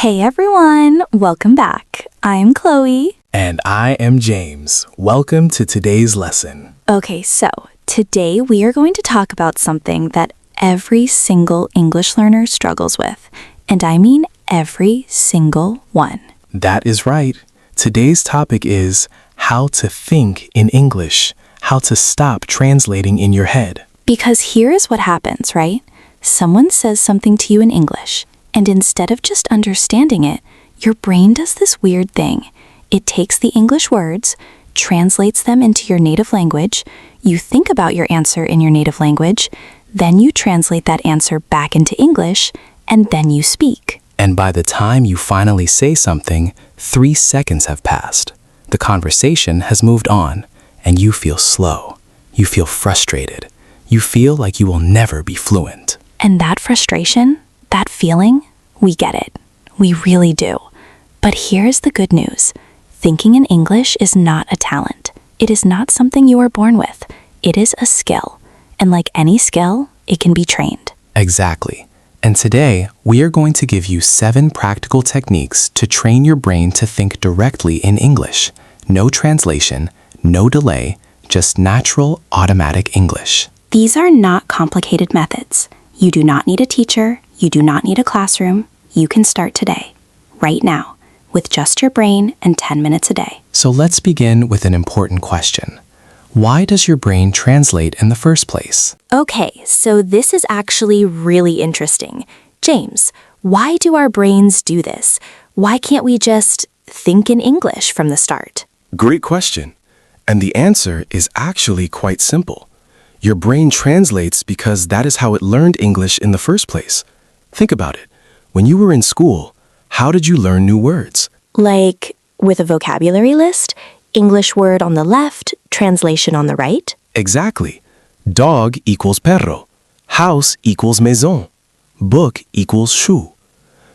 Hey everyone, welcome back. I'm Chloe. And I am James. Welcome to today's lesson. Okay, so today we are going to talk about something that every single English learner struggles with. And I mean every single one. That is right. Today's topic is how to think in English, how to stop translating in your head. Because here is what happens, right? Someone says something to you in English, and instead of just understanding it, your brain does this weird thing. It takes the English words, translates them into your native language, you think about your answer in your native language, then you translate that answer back into English, and then you speak. And by the time you finally say something, 3 seconds have passed. The conversation has moved on, and you feel slow. You feel frustrated. You feel like you will never be fluent. And that frustration, that feeling, we get it. We really do. But here's the good news. Thinking in English is not a talent. It is not something you are born with. It is a skill. And like any skill, it can be trained. Exactly. And today, we are going to give you 7 practical techniques to train your brain to think directly in English. No translation, no delay, just natural, automatic English. These are not complicated methods. You do not need a teacher. You do not need a classroom. You can start today, right now, with just your brain and 10 minutes a day. So let's begin with an important question. Why does your brain translate in the first place? Okay, so this is actually really interesting. James, why do our brains do this? Why can't we just think in English from the start? Great question. And the answer is actually quite simple. Your brain translates because that is how it learned English in the first place. Think about it. When you were in school, how did you learn new words? Like with a vocabulary list, English word on the left, translation on the right? Exactly. Dog equals perro. House equals maison. Book equals shoe.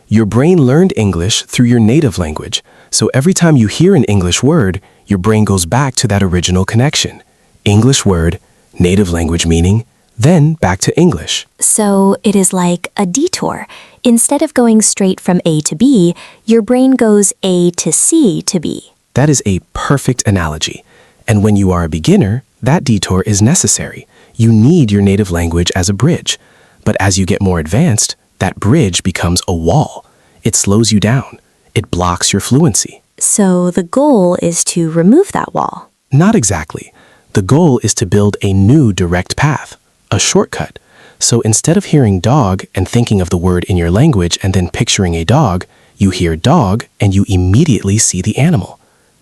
Your brain learned English through your native language, so every time you hear an English word, your brain goes back to that original connection. English word, native language meaning, then back to English. So it is like a detour. Instead of going straight from A to B, your brain goes A to C to B. That is a perfect analogy. And when you are a beginner, that detour is necessary. You need your native language as a bridge. But as you get more advanced, that bridge becomes a wall. It slows you down. It blocks your fluency. So the goal is to remove that wall. Not exactly. The goal is to build a new direct path, a shortcut. So instead of hearing dog and thinking of the word in your language and then picturing a dog, you hear dog and you immediately see the animal.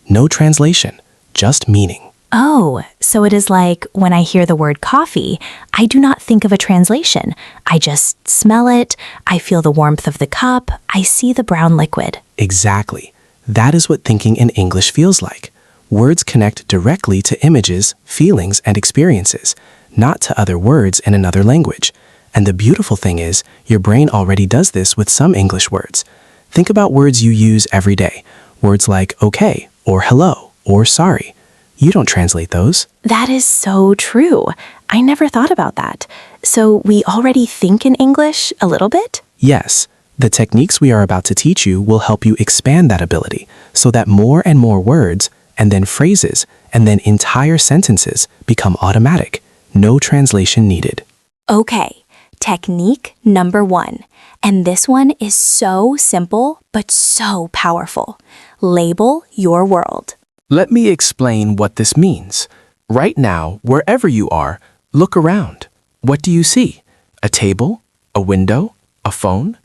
No translation, just meaning. Oh, so it is like when I hear the word coffee, I do not think of a translation. I just smell it, I feel the warmth of the cup, I see the brown liquid. Exactly. That is what thinking in English feels like. Words connect directly to images, feelings, and experiences, not to other words in another language. And the beautiful thing is, your brain already does this with some English words. Think about words you use every day. Words like okay, or hello, or sorry. You don't translate those. That is so true. I never thought about that. So we already think in English a little bit? Yes. The techniques we are about to teach you will help you expand that ability so that more and more words, and then phrases, and then entire sentences become automatic. No translation needed. Okay, technique number 1. And this one is so simple, but so powerful. Label your world. Let me explain what this means. Right now, wherever you are, look around. What do you see? A table? A window? A phone?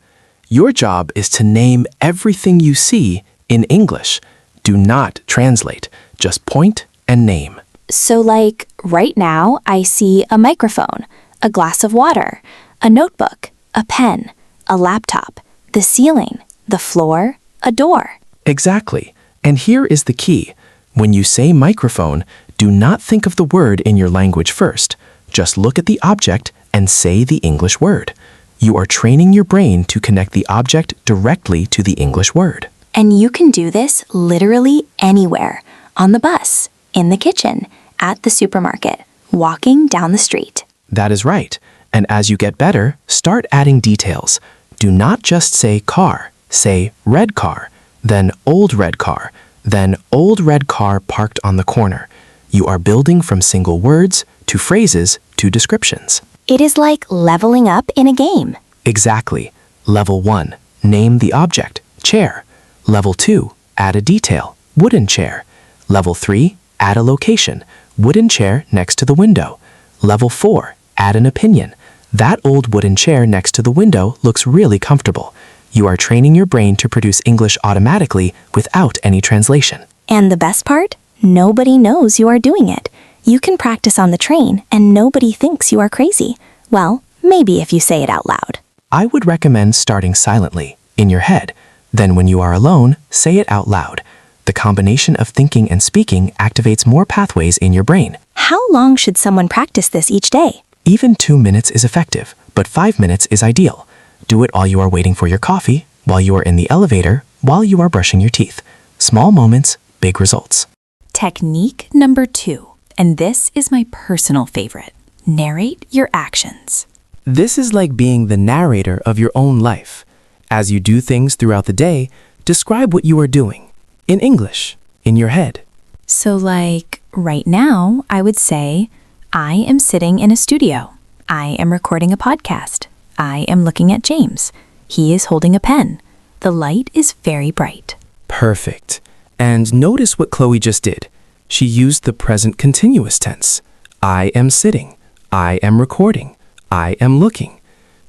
Your job is to name everything you see in English. Do not translate. Just point and name. So like right now, I see a microphone, a glass of water, a notebook, a pen, a laptop, the ceiling, the floor, a door. Exactly. And here is the key. When you say microphone, do not think of the word in your language first. Just look at the object and say the English word. You are training your brain to connect the object directly to the English word. And you can do this literally anywhere. On the bus, in the kitchen, at the supermarket, walking down the street. That is right. And as you get better, start adding details. Do not just say car. Say red car, then old red car, then old red car parked on the corner. You are building from single words to phrases to descriptions. It is like leveling up in a game. Exactly. Level 1, name the object, chair. Level 2, add a detail, wooden chair. Level 3, add a location, wooden chair next to the window. Level 4, add an opinion. That old wooden chair next to the window looks really comfortable. You are training your brain to produce English automatically without any translation. And the best part? Nobody knows you are doing it. You can practice on the train and nobody thinks you are crazy. Well, maybe if you say it out loud. I would recommend starting silently, in your head. Then when you are alone, say it out loud. The combination of thinking and speaking activates more pathways in your brain. How long should someone practice this each day? Even 2 minutes is effective, but 5 minutes is ideal. Do it while you are waiting for your coffee, while you are in the elevator, while you are brushing your teeth. Small moments, big results. Technique number 2, and this is my personal favorite. Narrate your actions. This is like being the narrator of your own life. As you do things throughout the day, describe what you are doing, in English, in your head. So like, right now, I would say, I am sitting in a studio. I am recording a podcast. I am looking at James. He is holding a pen. The light is very bright. Perfect. And notice what Chloe just did. She used the present continuous tense. I am sitting. I am recording. I am looking.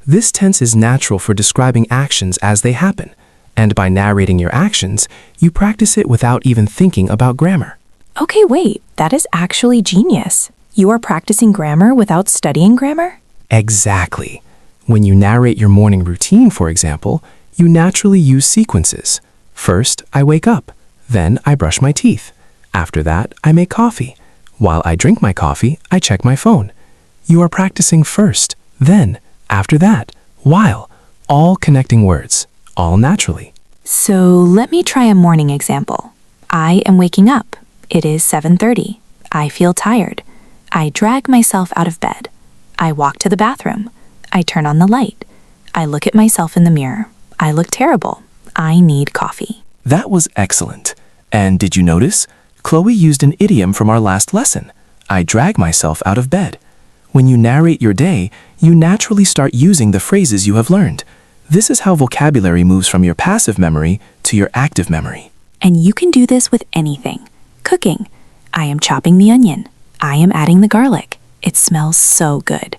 This tense is natural for describing actions as they happen. And by narrating your actions, you practice it without even thinking about grammar. Okay, wait, that is actually genius. You are practicing grammar without studying grammar? Exactly. When you narrate your morning routine, for example, you naturally use sequences. First, I wake up. Then I brush my teeth. After that, I make coffee. While I drink my coffee, I check my phone. You are practicing first, then, after that, while, all connecting words, all naturally. So let me try a morning example. I am waking up. It is 7:30. I feel tired. I drag myself out of bed. I walk to the bathroom. I turn on the light. I look at myself in the mirror. I look terrible. I need coffee. That was excellent. And did you notice? Chloe used an idiom from our last lesson. I drag myself out of bed. When you narrate your day, you naturally start using the phrases you have learned. This is how vocabulary moves from your passive memory to your active memory. And you can do this with anything. Cooking. I am chopping the onion. I am adding the garlic. It smells so good.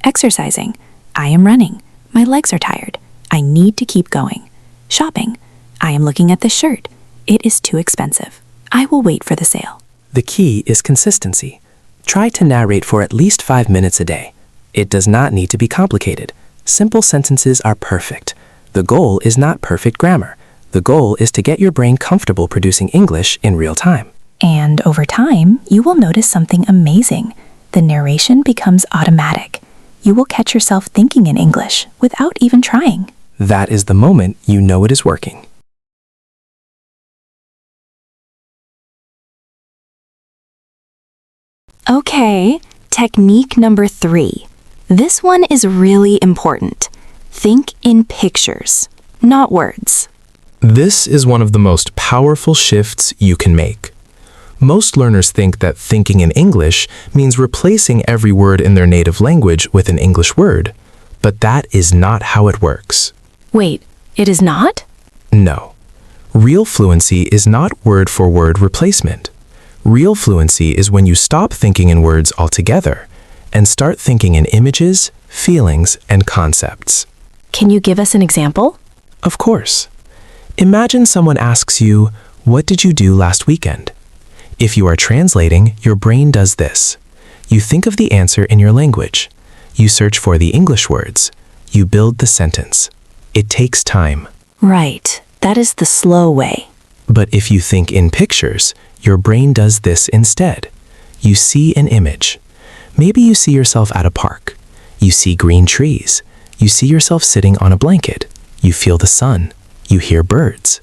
Exercising. I am running. My legs are tired. I need to keep going. Shopping. I am looking at this shirt. It is too expensive. I will wait for the sale. The key is consistency. Try to narrate for at least 5 minutes a day. It does not need to be complicated. Simple sentences are perfect. The goal is not perfect grammar. The goal is to get your brain comfortable producing English in real time. And over time, you will notice something amazing. The narration becomes automatic. You will catch yourself thinking in English without even trying. That is the moment you know it is working. Okay, technique number 3. This one is really important. Think in pictures, not words. This is one of the most powerful shifts you can make. Most learners think that thinking in English means replacing every word in their native language with an English word, but that is not how it works. Wait, it is not? No. Real fluency is not word-for-word replacement. Real fluency is when you stop thinking in words altogether and start thinking in images, feelings, and concepts. Can you give us an example? Of course. Imagine someone asks you, "What did you do last weekend?" If you are translating, your brain does this. You think of the answer in your language. You search for the English words. You build the sentence. It takes time. Right, that is the slow way. But if you think in pictures, your brain does this instead. You see an image. Maybe you see yourself at a park. You see green trees. You see yourself sitting on a blanket. You feel the sun. You hear birds.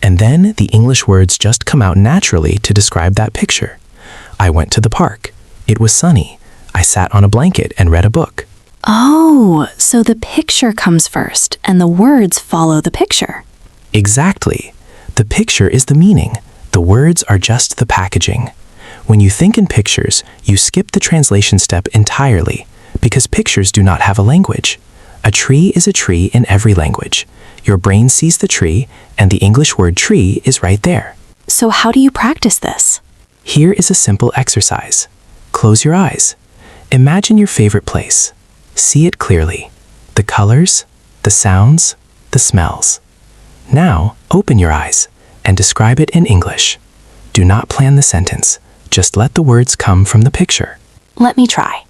And then the English words just come out naturally to describe that picture. I went to the park. It was sunny. I sat on a blanket and read a book. Oh, so the picture comes first and the words follow the picture. Exactly. The picture is the meaning. The words are just the packaging. When you think in pictures, you skip the translation step entirely because pictures do not have a language. A tree is a tree in every language. Your brain sees the tree, and the English word tree is right there. So how do you practice this? Here is a simple exercise. Close your eyes. Imagine your favorite place. See it clearly. The colors, the sounds, the smells. Now, open your eyes and describe it in English. Do not plan the sentence. Just let the words come from the picture. Let me try.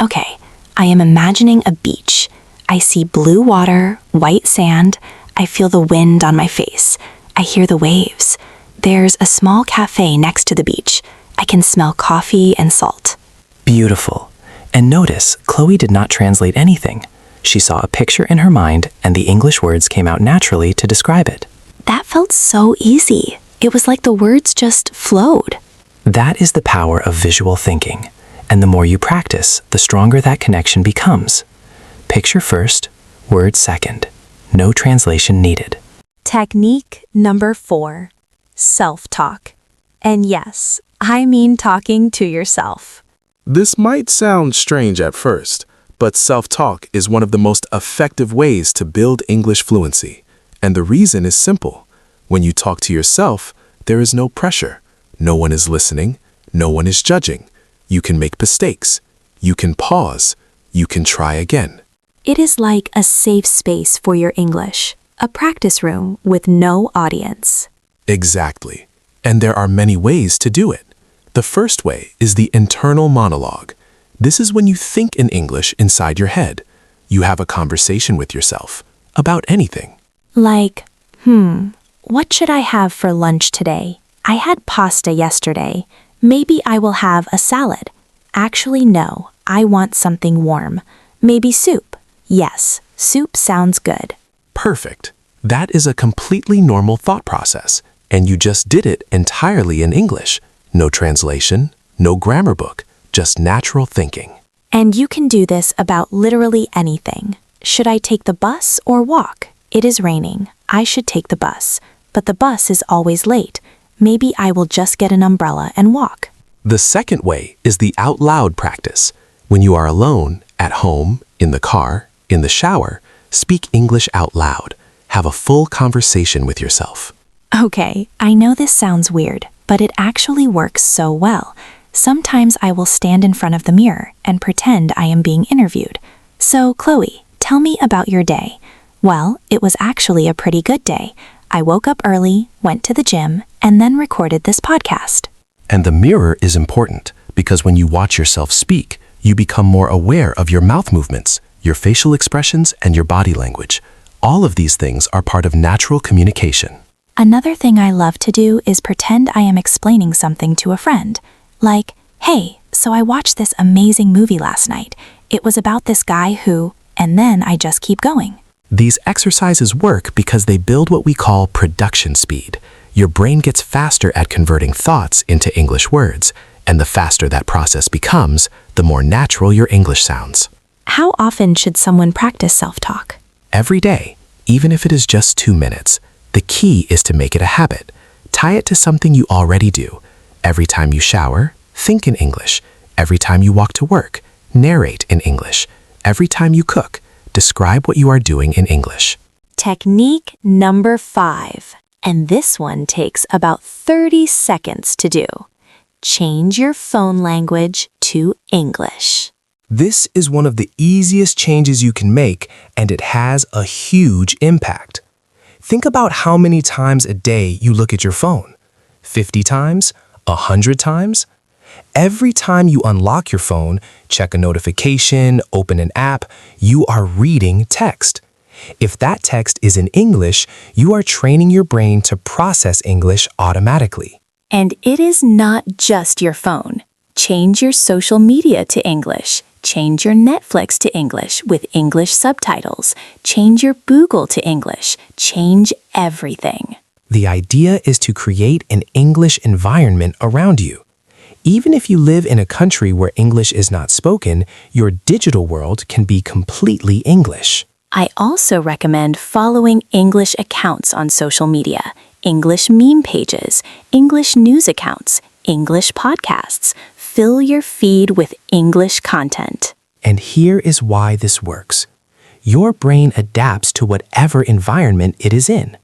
Okay, I am imagining a beach. I see blue water, white sand. I feel the wind on my face. I hear the waves. There's a small cafe next to the beach. I can smell coffee and salt. Beautiful. And notice, Chloe did not translate anything. She saw a picture in her mind, and the English words came out naturally to describe it. That felt so easy. It was like the words just flowed. That is the power of visual thinking. And the more you practice, the stronger that connection becomes. Picture first, word second. No translation needed. Technique number 4, self-talk. And yes, I mean talking to yourself. This might sound strange at first, but self-talk is one of the most effective ways to build English fluency. And the reason is simple. When you talk to yourself, there is no pressure. No one is listening. No one is judging. You can make mistakes. You can pause. You can try again. It is like a safe space for your English, a practice room with no audience. Exactly. And there are many ways to do it. The first way is the internal monologue. This is when you think in English inside your head. You have a conversation with yourself about anything. Like, what should I have for lunch today? I had pasta yesterday. Maybe I will have a salad. Actually, no, I want something warm. Maybe soup. Yes, soup sounds good. Perfect. That is a completely normal thought process, and you just did it entirely in English. No translation, no grammar book, just natural thinking. And you can do this about literally anything. Should I take the bus or walk? It is raining. I should take the bus. But the bus is always late. Maybe I will just get an umbrella and walk. The second way is the out loud practice. When you are alone, at home, in the car, in the shower, speak English out loud. Have a full conversation with yourself. Okay, I know this sounds weird, but it actually works so well. Sometimes I will stand in front of the mirror and pretend I am being interviewed. So, Chloe, tell me about your day. Well, it was actually a pretty good day. I woke up early, went to the gym, and then recorded this podcast. And the mirror is important because when you watch yourself speak, you become more aware of your mouth movements, your facial expressions, and your body language. All of these things are part of natural communication. Another thing I love to do is pretend I am explaining something to a friend. Like, hey, so I watched this amazing movie last night. It was about this guy who, and then I just keep going. These exercises work because they build what we call production speed. Your brain gets faster at converting thoughts into English words, and the faster that process becomes, the more natural your English sounds. How often should someone practice self-talk? Every day, even if it is just 2 minutes. The key is to make it a habit. Tie it to something you already do. Every time you shower, think in English. Every time you walk to work, narrate in English. Every time you cook, describe what you are doing in English. Technique number 5, and this one takes about 30 seconds to do. Change your phone language to English. This is one of the easiest changes you can make, and it has a huge impact. Think about how many times a day you look at your phone. 50 times? 100 times? Every time you unlock your phone, check a notification, open an app, you are reading text. If that text is in English, you are training your brain to process English automatically. And it is not just your phone. Change your social media to English. Change your Netflix to English with English subtitles. Change your Google to English. Change everything. The idea is to create an English environment around you. Even if you live in a country where English is not spoken, your digital world can be completely English. I also recommend following English accounts on social media, English meme pages, English news accounts, English podcasts. Fill your feed with English content. And here is why this works. Your brain adapts to whatever environment it is in.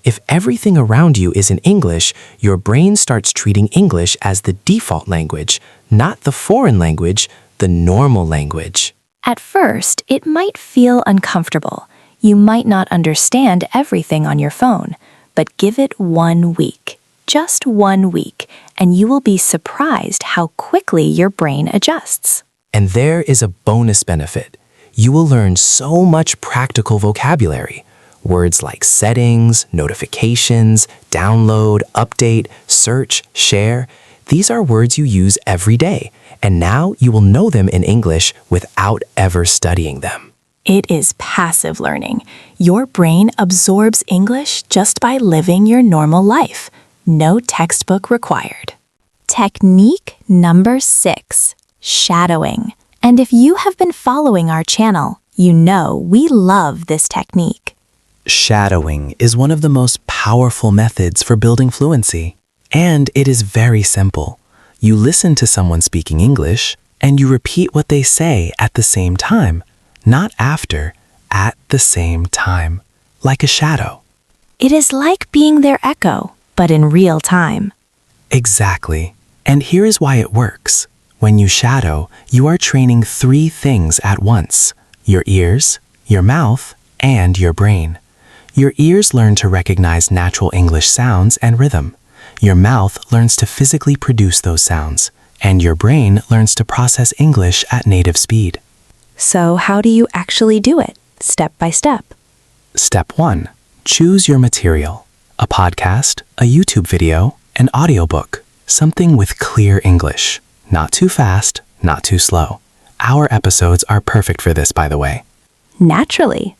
If everything around you is in English, your brain starts treating English as the default language, not the foreign language, the normal language. At first, it might feel uncomfortable. You might not understand everything on your phone, but give it 1 week. Just 1 week, and you will be surprised how quickly your brain adjusts. And there is a bonus benefit. You will learn so much practical vocabulary. Words like settings, notifications, download, update, search, share. These are words you use every day, and now you will know them in English without ever studying them. It is passive learning. Your brain absorbs English just by living your normal life. No textbook required. Technique number 6, shadowing. And if you have been following our channel, you know we love this technique. Shadowing is one of the most powerful methods for building fluency. And it is very simple. You listen to someone speaking English, and you repeat what they say at the same time. Not after, at the same time. Like a shadow. It is like being their echo, but in real time. Exactly. And here is why it works. When you shadow, you are training 3 things at once. Your ears, your mouth, and your brain. Your ears learn to recognize natural English sounds and rhythm. Your mouth learns to physically produce those sounds. And your brain learns to process English at native speed. So how do you actually do it, step by step? Step 1. Choose your material. A podcast, a YouTube video, an audiobook. Something with clear English. Not too fast, not too slow. Our episodes are perfect for this, by the way. Naturally.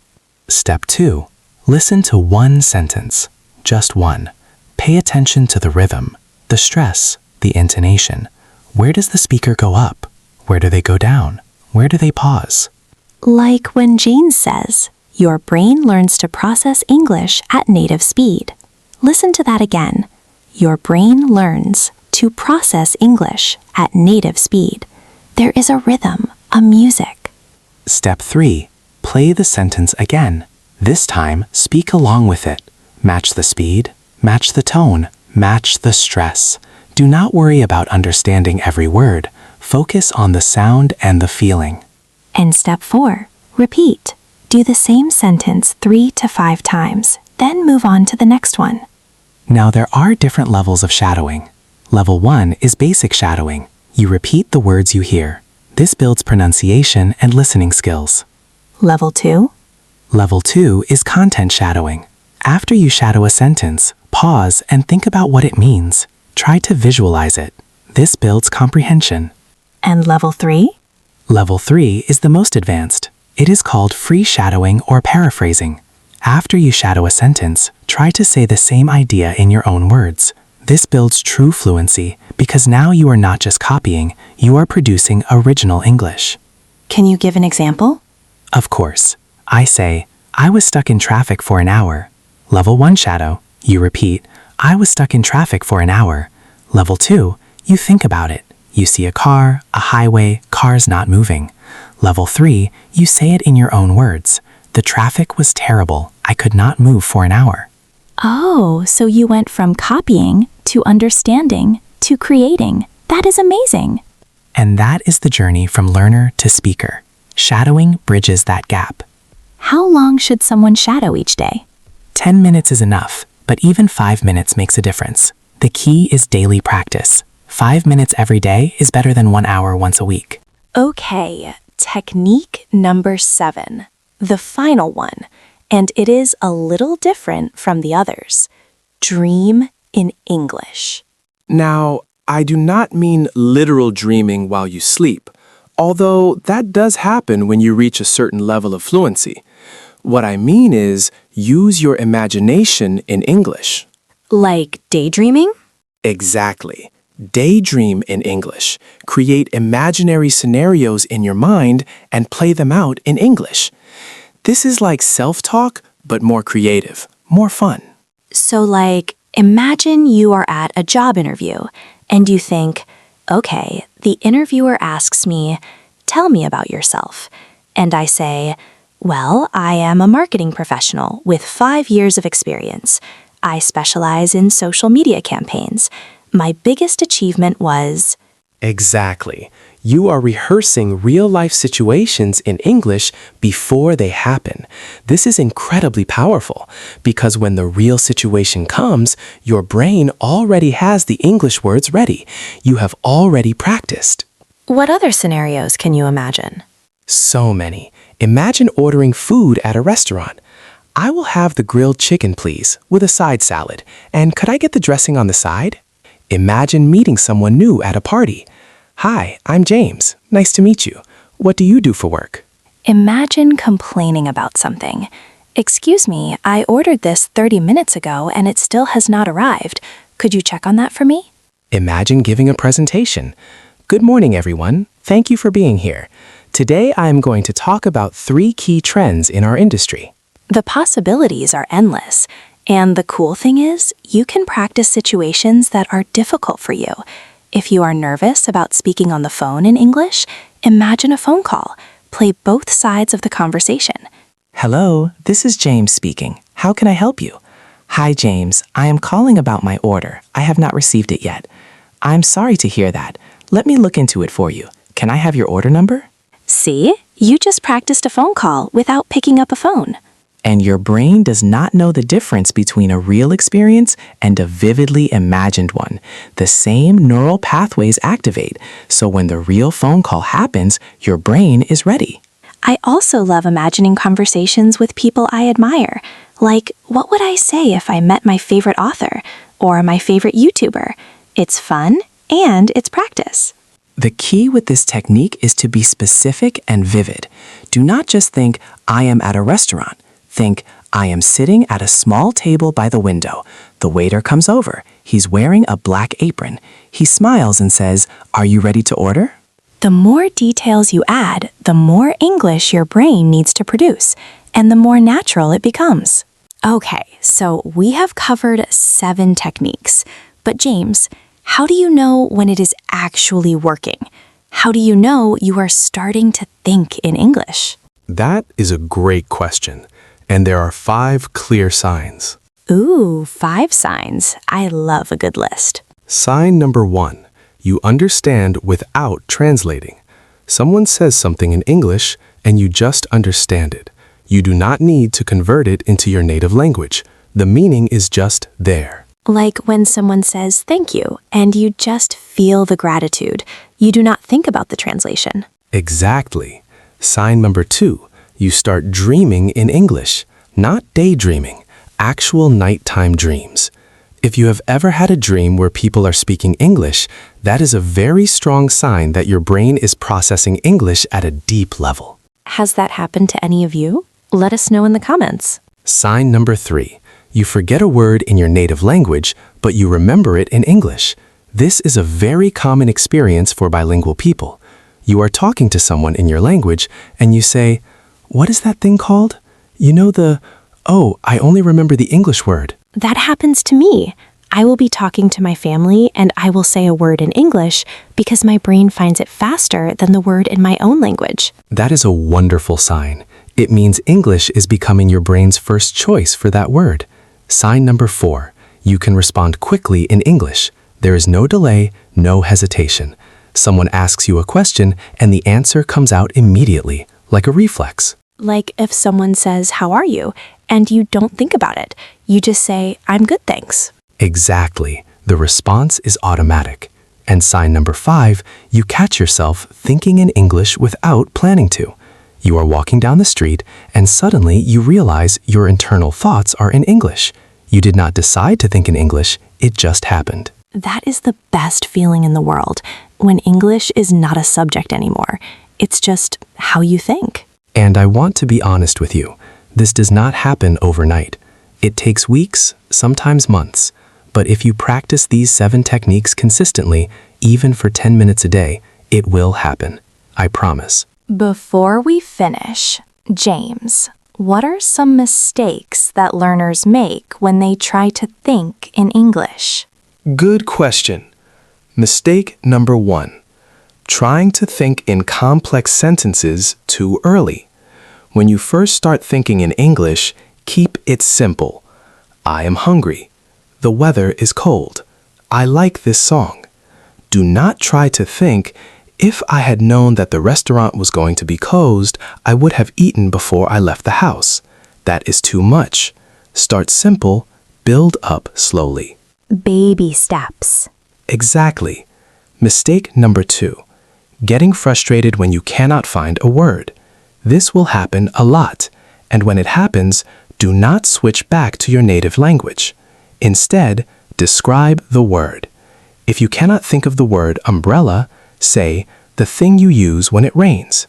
Step 2. Listen to 1 sentence. Just 1. Pay attention to the rhythm, the stress, the intonation. Where does the speaker go up? Where do they go down? Where do they pause? Like when Jane says, your brain learns to process English at native speed. Listen to that again. Your brain learns to process English at native speed. There is a rhythm, a music. Step 3. Play the sentence again. This time, speak along with it. Match the speed, match the tone, match the stress. Do not worry about understanding every word. Focus on the sound and the feeling. And step 4. Repeat. Do the same sentence 3 to 5 times, then move on to the next one. Now there are different levels of shadowing. Level 1 is basic shadowing. You repeat the words you hear. This builds pronunciation and listening skills. Level 2. Level 2 is content shadowing. After you shadow a sentence, pause and think about what it means. Try to visualize it. This builds comprehension. And level 3? Level 3 is the most advanced. It is called free shadowing or paraphrasing. After you shadow a sentence, try to say the same idea in your own words. This builds true fluency because now you are not just copying, you are producing original English. Can you give an example? Of course. I say, I was stuck in traffic for an hour. Level 1 shadow, you repeat, I was stuck in traffic for an hour. Level 2, you think about it. You see a car, a highway, cars not moving. Level 3, you say it in your own words. The traffic was terrible. I could not move for an hour. Oh, so you went from copying to understanding to creating. That is amazing. And that is the journey from learner to speaker. Shadowing bridges that gap. How long should someone shadow each day? 10 minutes is enough, but even 5 minutes makes a difference. The key is daily practice. 5 minutes every day is better than 1 hour once a week. Okay, technique number 7, the final one, and it is a little different from the others. Dream in English. Now, I do not mean literal dreaming while you sleep, although that does happen when you reach a certain level of fluency. What I mean is use your imagination in English. Like daydreaming? Exactly. Daydream in English. Create imaginary scenarios in your mind and play them out in English. This is like self-talk, but more creative, more fun. So, like, imagine you are at a job interview and you think, okay, the interviewer asks me, tell me about yourself. And I say, well, I am a marketing professional with 5 years of experience. I specialize in social media campaigns. My biggest achievement was... Exactly. You are rehearsing real-life situations in English before they happen. This is incredibly powerful because when the real situation comes, your brain already has the English words ready. You have already practiced. What other scenarios can you imagine? So many. Imagine ordering food at a restaurant. I will have the grilled chicken, please, with a side salad. And could I get the dressing on the side? Imagine meeting someone new at a party. Hi, I'm James. Nice to meet you. What do you do for work? Imagine complaining about something. Excuse me, I ordered this 30 minutes ago and it still has not arrived. Could you check on that for me? Imagine giving a presentation. Good morning, everyone. Thank you for being here. Today, I am going to talk about 3 key trends in our industry. The possibilities are endless. And the cool thing is, you can practice situations that are difficult for you. If you are nervous about speaking on the phone in English, imagine a phone call. Play both sides of the conversation. Hello, this is James speaking. How can I help you? Hi, James. I am calling about my order. I have not received it yet. I'm sorry to hear that. Let me look into it for you. Can I have your order number? See? You just practiced a phone call without picking up a phone. And your brain does not know the difference between a real experience and a vividly imagined one. The same neural pathways activate, so when the real phone call happens, your brain is ready. I also love imagining conversations with people I admire. Like, what would I say if I met my favorite author or my favorite YouTuber? It's fun and it's practice. The key with this technique is to be specific and vivid. Do not just think, I am at a restaurant. Think, I am sitting at a small table by the window. The waiter comes over. He's wearing a black apron. He smiles and says, are you ready to order? The more details you add, the more English your brain needs to produce, and the more natural it becomes. Okay, so we have covered 7 techniques. But James, how do you know when it is actually working? How do you know you are starting to think in English? That is a great question. And there are 5 clear signs. Ooh, 5 signs. I love a good list. Sign number 1. You understand without translating. Someone says something in English and you just understand it. You do not need to convert it into your native language. The meaning is just there. Like when someone says thank you and you just feel the gratitude. You do not think about the translation. Exactly. Sign number 2. You start dreaming in English, not daydreaming, actual nighttime dreams. If you have ever had a dream where people are speaking English, that is a very strong sign that your brain is processing English at a deep level. Has that happened to any of you? Let us know in the comments. Sign number 3. You forget a word in your native language, but you remember it in English. This is a very common experience for bilingual people. You are talking to someone in your language, and you say, what is that thing called? You know I only remember the English word. That happens to me. I will be talking to my family and I will say a word in English because my brain finds it faster than the word in my own language. That is a wonderful sign. It means English is becoming your brain's first choice for that word. Sign number 4. You can respond quickly in English. There is no delay, no hesitation. Someone asks you a question and the answer comes out immediately, like a reflex. Like if someone says, how are you? And you don't think about it. You just say, I'm good, thanks. Exactly. The response is automatic. And sign number 5, you catch yourself thinking in English without planning to. You are walking down the street and suddenly you realize your internal thoughts are in English. You did not decide to think in English, it just happened. That is the best feeling in the world, when English is not a subject anymore. It's just how you think. And I want to be honest with you. This does not happen overnight. It takes weeks, sometimes months. But if you practice these 7 techniques consistently, even for 10 minutes a day, it will happen. I promise. Before we finish, James, What are some mistakes that learners make when they try to think in English? Good question. Mistake number 1. Trying to think in complex sentences too early. When you first start thinking in English, keep it simple. I am hungry. The weather is cold. I like this song. Do not try to think, if I had known that the restaurant was going to be closed, I would have eaten before I left the house. That is too much. Start simple, build up slowly. Baby steps. Exactly. Mistake number 2. Getting frustrated when you cannot find a word. This will happen a lot, and when it happens, do not switch back to your native language. Instead, describe the word. If you cannot think of the word umbrella, say, the thing you use when it rains.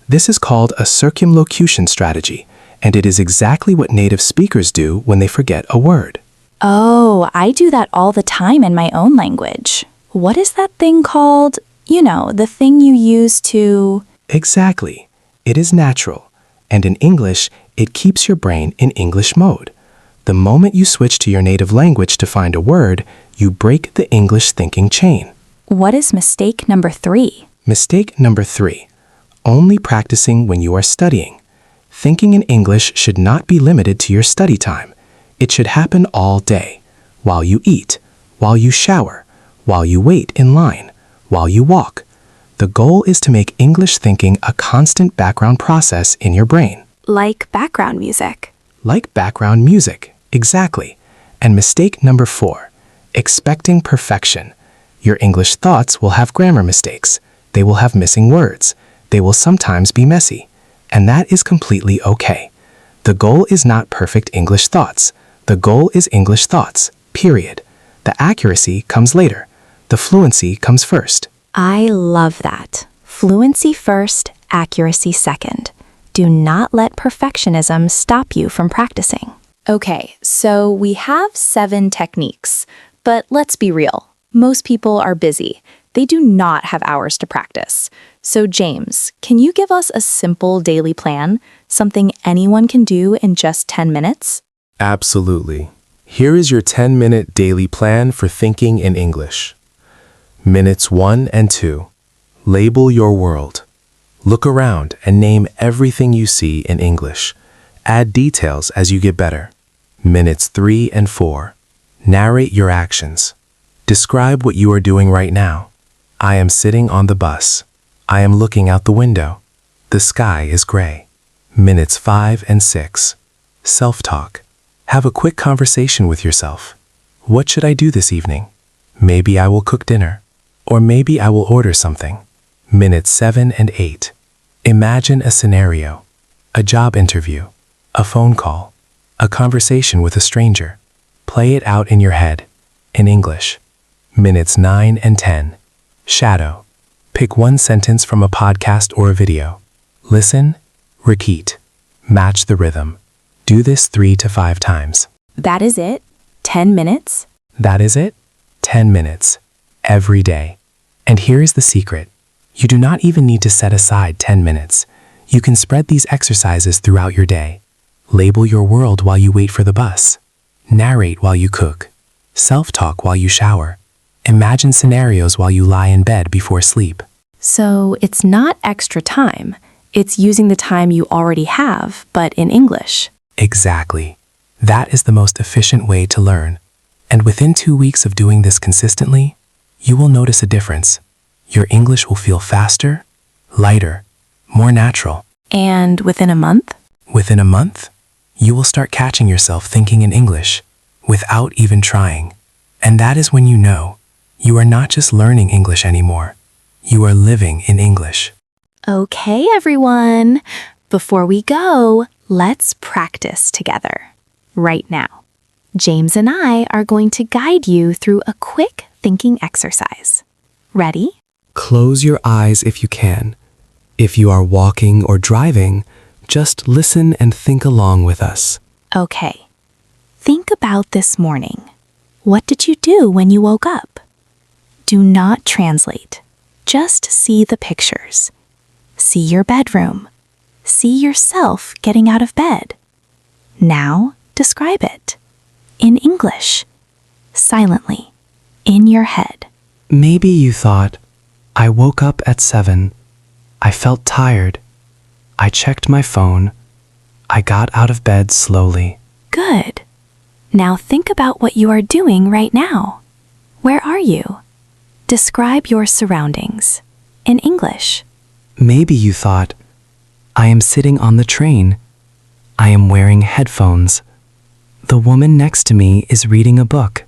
This is called a circumlocution strategy, and it is exactly what native speakers do when they forget a word. Oh, I do that all the time in my own language. What is that thing called? You know, the thing you use to... Exactly. It is natural, and in English, it keeps your brain in English mode. The moment you switch to your native language to find a word, you break the English thinking chain. What is mistake number 3? Mistake number 3. Only practicing when you are studying. Thinking in English should not be limited to your study time. It should happen all day, while you eat, while you shower, while you wait in line, while you walk. The goal is to make English thinking a constant background process in your brain. Like background music. Like background music, exactly. And mistake number 4, expecting perfection. Your English thoughts will have grammar mistakes. They will have missing words. They will sometimes be messy. And that is completely okay. The goal is not perfect English thoughts. The goal is English thoughts, period. The accuracy comes later. The fluency comes first. I love that. Fluency first, accuracy second. Do not let perfectionism stop you from practicing. Okay, so we have 7 techniques, but let's be real. Most people are busy. They do not have hours to practice. So James, can you give us a simple daily plan, something anyone can do in just 10 minutes? Absolutely. Here is your 10-minute daily plan for thinking in English. Minutes 1 and 2. Label your world. Look around and name everything you see in English. Add details as you get better. Minutes 3 and 4. Narrate your actions. Describe what you are doing right now. I am sitting on the bus. I am looking out the window. The sky is gray. Minutes 5 and 6. Self-talk. Have a quick conversation with yourself. What should I do this evening? Maybe I will cook dinner. Or maybe I will order something. Minutes 7 and 8. Imagine a scenario. A job interview. A phone call. A conversation with a stranger. Play it out in your head. In English. Minutes 9 and 10. Shadow. Pick one sentence from a podcast or a video. Listen. Repeat. Match the rhythm. Do this 3 to 5 times. That is it? 10 minutes? That is it? 10 minutes. Every day. And here is the secret. You do not even need to set aside 10 minutes. You can spread these exercises throughout your day. Label your world while you wait for the bus. Narrate while you cook. Self-talk while you shower. Imagine scenarios while you lie in bed before sleep. So it's not extra time. It's using the time you already have, but in English. Exactly. That is the most efficient way to learn. And within 2 weeks of doing this consistently, you will notice a difference. Your English will feel faster, lighter, more natural. And within a month? Within a month, you will start catching yourself thinking in English without even trying. And that is when you know you are not just learning English anymore. You are living in English. Okay, everyone. Before we go, let's practice together. Right now. James and I are going to guide you through a quick thinking exercise. Ready? Close your eyes if you can. If you are walking or driving, just listen and think along with us. Okay. Think about this morning. What did you do when you woke up? Do not translate. Just see the pictures. See your bedroom. See yourself getting out of bed. Now, describe it. In English. Silently. In your head. Maybe you thought, I woke up at 7. I felt tired. I checked my phone. I got out of bed slowly. Good. Now think about what you are doing right now. Where are you? Describe your surroundings. In English. Maybe you thought, I am sitting on the train. I am wearing headphones. The woman next to me is reading a book.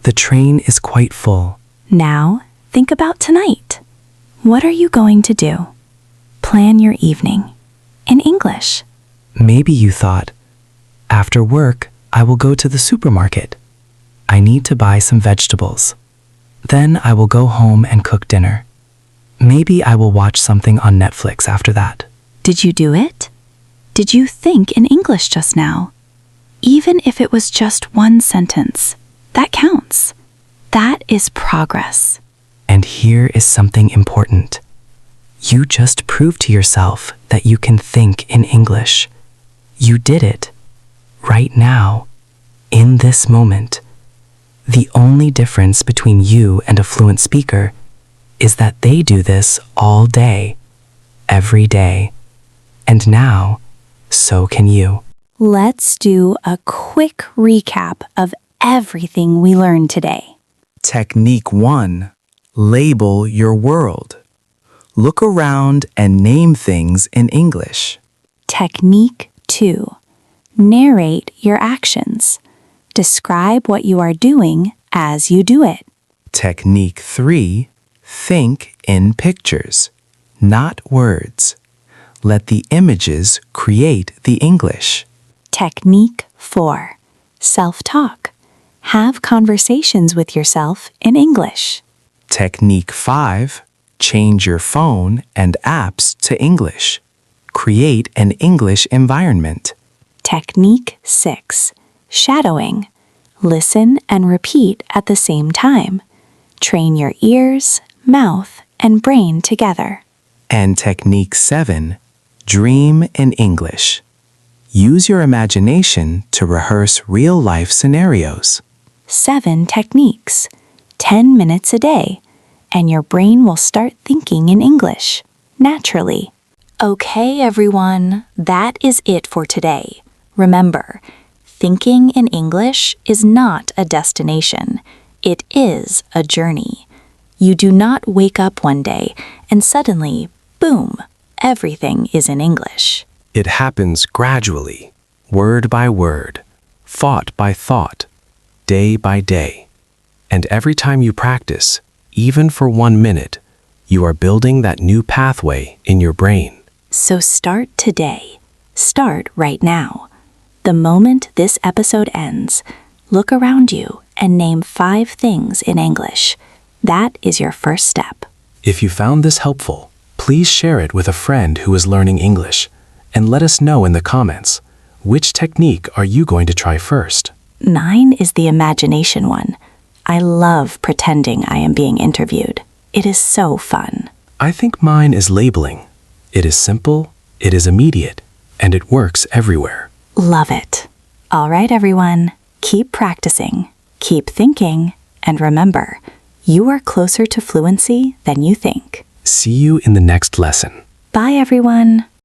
The train is quite full. Now, think about tonight. What are you going to do? Plan your evening. In English. Maybe you thought, after work, I will go to the supermarket. I need to buy some vegetables. Then I will go home and cook dinner. Maybe I will watch something on Netflix after that. Did you do it? Did you think in English just now? Even if it was just one sentence, that counts. That is progress. And here is something important. You just proved to yourself that you can think in English. You did it. Right now. In this moment. The only difference between you and a fluent speaker is that they do this all day, every day. And now, so can you. Let's do a quick recap of everything we learned today. Technique 1. Label your world. Look around and name things in English. Technique 2. Narrate your actions. Describe what you are doing as you do it. Technique 3. Think in pictures, not words. Let the images create the English. Technique 4. Self-talk. Have conversations with yourself in English. Technique 5. Change your phone and apps to English. Create an English environment. Technique 6. Shadowing. Listen and repeat at the same time. Train your ears, mouth, and brain together. And Technique 7. Dream in English. Use your imagination to rehearse real-life scenarios. 7 techniques. 10 minutes a day. And your brain will start thinking in English, naturally. Okay, everyone, that is it for today. Remember, thinking in English is not a destination. It is a journey. You do not wake up one day and suddenly, boom, everything is in English. It happens gradually, word by word, thought by thought, day by day. And every time you practice, even for 1 minute, you are building that new pathway in your brain. So start today. Start right now. The moment this episode ends, look around you and name 5 things in English. That is your first step. If you found this helpful, please share it with a friend who is learning English, and let us know in the comments, which technique are you going to try first? 9 is the imagination one. I love pretending I am being interviewed. It is so fun. I think mine is labeling. It is simple, it is immediate, and it works everywhere. Love it. All right, everyone. Keep practicing, keep thinking, and remember, you are closer to fluency than you think. See you in the next lesson. Bye, everyone.